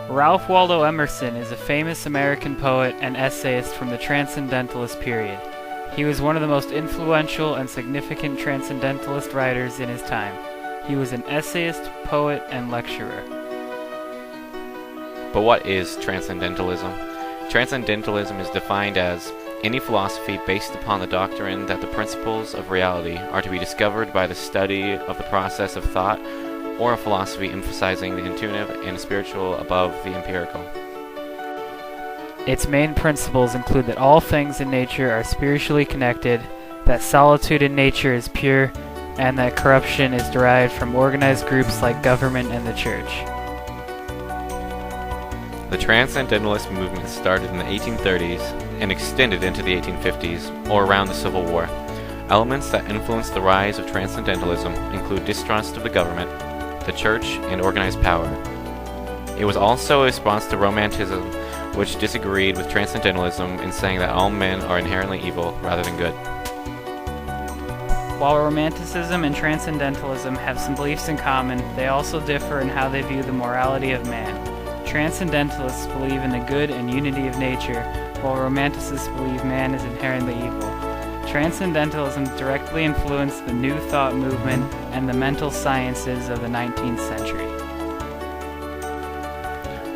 Ralph Waldo Emerson is a famous American poet and essayist from the Transcendentalist period. He was one of the most influential and significant Transcendentalist writers in his time. He was an essayist, poet, and lecturer. But what is Transcendentalism? Transcendentalism is defined as any philosophy based upon the doctrine that the principles of reality are to be discovered by the study of the process of thought, or a philosophy emphasizing the intuitive and spiritual above the empirical. Its main principles include that all things in nature are spiritually connected, that solitude in nature is pure, and that corruption is derived from organized groups like government and the church. The Transcendentalist movement started in the 1830s and extended into the 1850s, or around the Civil War. Elements that influenced the rise of Transcendentalism include distrust of the government, the church, and organized power. It was also a response to Romanticism, which disagreed with Transcendentalism in saying that all men are inherently evil rather than good. While Romanticism and Transcendentalism have some beliefs in common, they also differ in how they view the morality of man. Transcendentalists believe in the good and unity of nature, while Romanticists believe man is inherently evil. Transcendentalism directly influenced the New Thought movement and the mental sciences of the 19th century.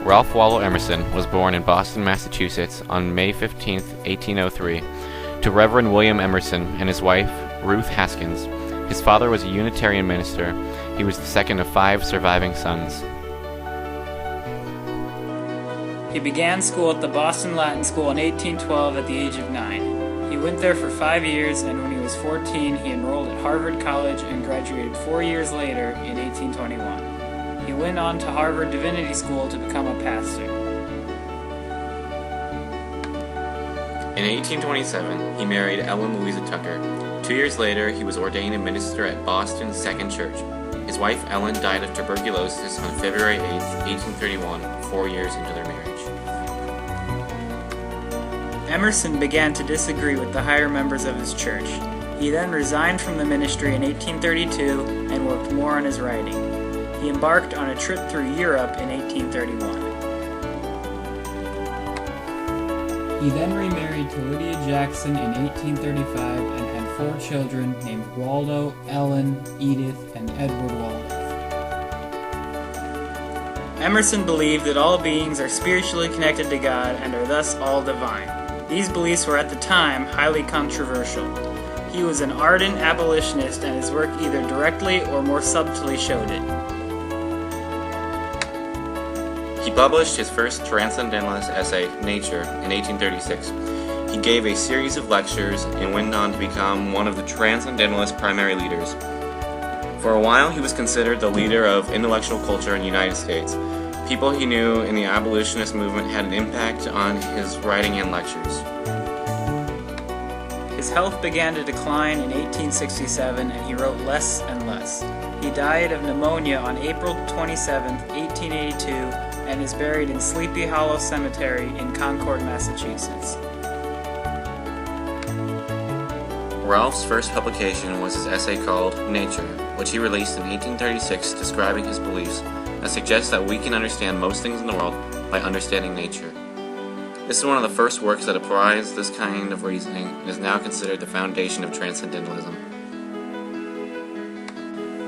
Ralph Waldo Emerson was born in Boston, Massachusetts on May 15, 1803, to Reverend William Emerson and his wife, Ruth Haskins. His father was a Unitarian minister. He was the second of 5 surviving sons. He began school at the Boston Latin School in 1812 at the age of 9. He went there for 5 years, and when he was 14, he enrolled at Harvard College and graduated 4 years later in 1821. He went on to Harvard Divinity School to become a pastor. In 1827, he married Ellen Louisa Tucker. 2 years later, he was ordained a minister at Boston's Second Church. His wife Ellen died of tuberculosis on February 8, 1831, 4 years into their marriage. Emerson began to disagree with the higher members of his church. He then resigned from the ministry in 1832 and worked more on his writing. He embarked on a trip through Europe in 1831. He then remarried to Lydia Jackson in 1835 and had 4 children named Waldo, Ellen, Edith, and Edward Waldo. Emerson believed that all beings are spiritually connected to God and are thus all divine. These beliefs were at the time highly controversial. He was an ardent abolitionist, and his work either directly or more subtly showed it. He published his first Transcendentalist essay, Nature, in 1836. He gave a series of lectures and went on to become one of the Transcendentalist primary leaders. For a while, he was considered the leader of intellectual culture in the United States. People he knew in the abolitionist movement had an impact on his writing and lectures. His health began to decline in 1867, and he wrote less and less. He died of pneumonia on April 27, 1882, and is buried in Sleepy Hollow Cemetery in Concord, Massachusetts. Ralph's first publication was his essay called Nature, which he released in 1836 describing his beliefs that suggests that we can understand most things in the world by understanding nature. This is one of the first works that applies this kind of reasoning and is now considered the foundation of Transcendentalism.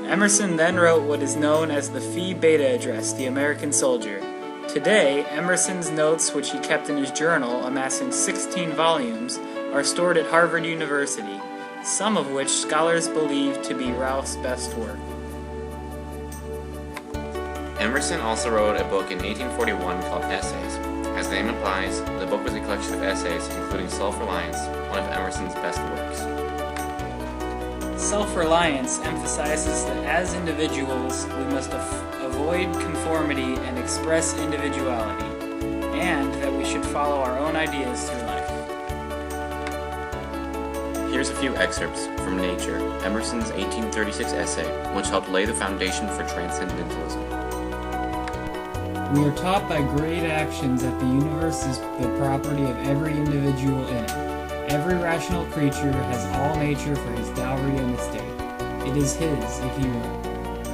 Emerson then wrote what is known as the Phi Beta Address, the American Soldier. Today, Emerson's notes, which he kept in his journal, amassing 16 volumes, are stored at Harvard University, some of which scholars believe to be Ralph's best work. Emerson also wrote a book in 1841 called Essays. As the name implies, the book was a collection of essays, including Self-Reliance, one of Emerson's best works. Self-reliance emphasizes that as individuals, we must avoid conformity and express individuality, and that we should follow our own ideas through life. Here's a few excerpts from Nature, Emerson's 1836 essay, which helped lay the foundation for Transcendentalism. We are taught by great actions that the universe is the property of every individual in it. Every rational creature has all nature for his dowry and estate. It is his, if he will.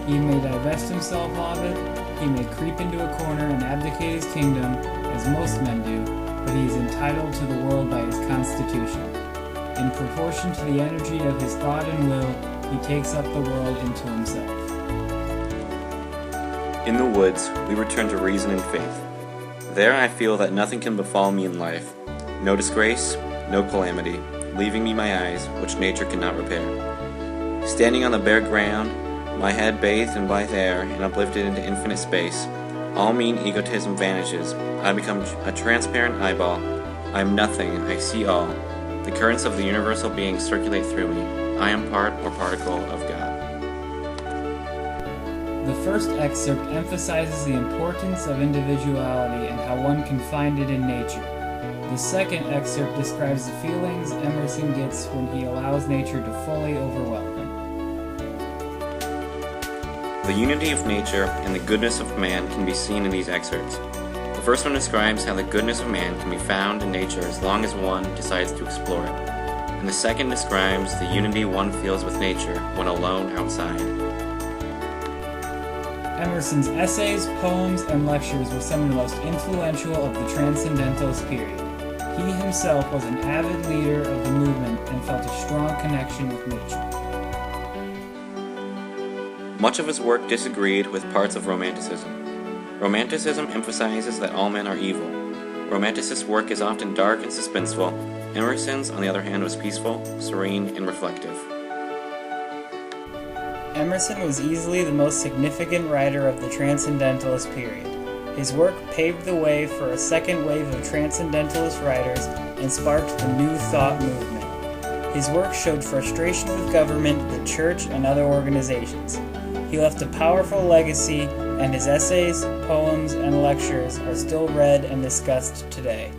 He may divest himself of it, He may creep into a corner and abdicate his kingdom, as most men do, but he is entitled to the world by his constitution. In proportion to the energy of his thought and will, he takes up the world into himself. In the woods, we return to reason and faith. There I feel that nothing can befall me in life, no disgrace, no calamity, leaving me my eyes, which nature cannot repair. Standing on the bare ground, my head bathed in blithe air and uplifted into infinite space, all mean egotism vanishes. I become a transparent eyeball. I am nothing, I see all. The currents of the universal being circulate through me. I am part or particle of God. The first excerpt emphasizes the importance of individuality and how one can find it in nature. The second excerpt describes the feelings Emerson gets when he allows nature to fully overwhelm him. The unity of nature and the goodness of man can be seen in these excerpts. The first one describes how the goodness of man can be found in nature as long as one decides to explore it. And the second describes the unity one feels with nature when alone outside. Emerson's essays, poems, and lectures were some of the most influential of the Transcendentalist period. He himself was an avid leader of the movement and felt a strong connection with nature. Much of his work disagreed with parts of Romanticism. Romanticism emphasizes that all men are evil. Romanticist work is often dark and suspenseful. Emerson's, on the other hand, was peaceful, serene, and reflective. Emerson was easily the most significant writer of the Transcendentalist period. His work paved the way for a second wave of Transcendentalist writers and sparked the New Thought movement. His work showed frustration with government, the church, and other organizations. He left a powerful legacy, and his essays, poems, and lectures are still read and discussed today.